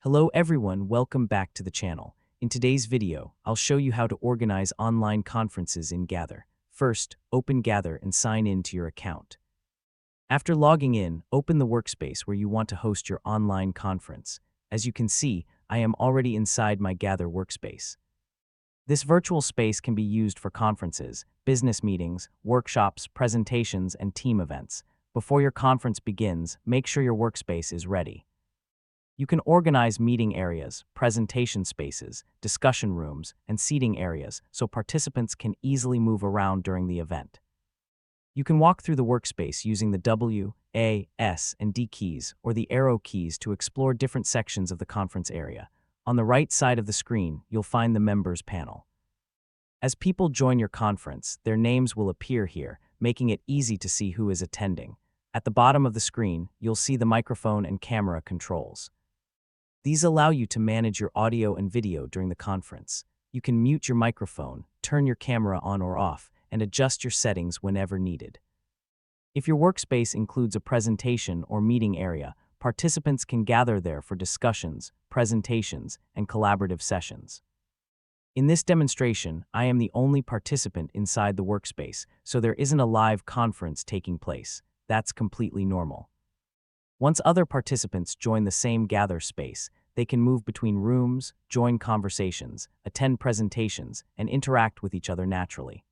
Hello everyone, welcome back to the channel. In today's video, I'll show you how to organize online conferences in Gather. First, open Gather and sign in to your account. After logging in, open the workspace where you want to host your online conference. As you can see, I am already inside my Gather workspace. This virtual space can be used for conferences, business meetings, workshops, presentations, and team events. Before your conference begins, make sure your workspace is ready. You can organize meeting areas, presentation spaces, discussion rooms, and seating areas so participants can easily move around during the event. You can walk through the workspace using the W, A, S, and D keys or the arrow keys to explore different sections of the conference area. On the right side of the screen, you'll find the members panel. As people join your conference, their names will appear here, making it easy to see who is attending. At the bottom of the screen, you'll see the microphone and camera controls. These allow you to manage your audio and video during the conference. You can mute your microphone, turn your camera on or off, and adjust your settings whenever needed. If your workspace includes a presentation or meeting area, participants can gather there for discussions, presentations, and collaborative sessions. In this demonstration, I am the only participant inside the workspace, so there isn't a live conference taking place. That's completely normal. Once other participants join the same Gather space, they can move between rooms, join conversations, attend presentations, and interact with each other naturally.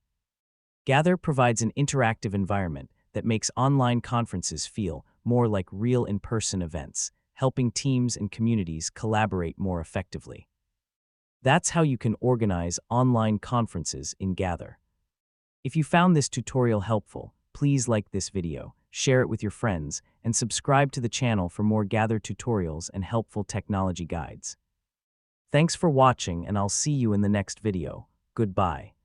Gather provides an interactive environment that makes online conferences feel more like real in-person events, helping teams and communities collaborate more effectively. That's how you can organize online conferences in Gather. If you found this tutorial helpful, please like this video, share it with your friends, and subscribe to the channel for more Gather tutorials and helpful technology guides. Thanks for watching, and I'll see you in the next video. Goodbye.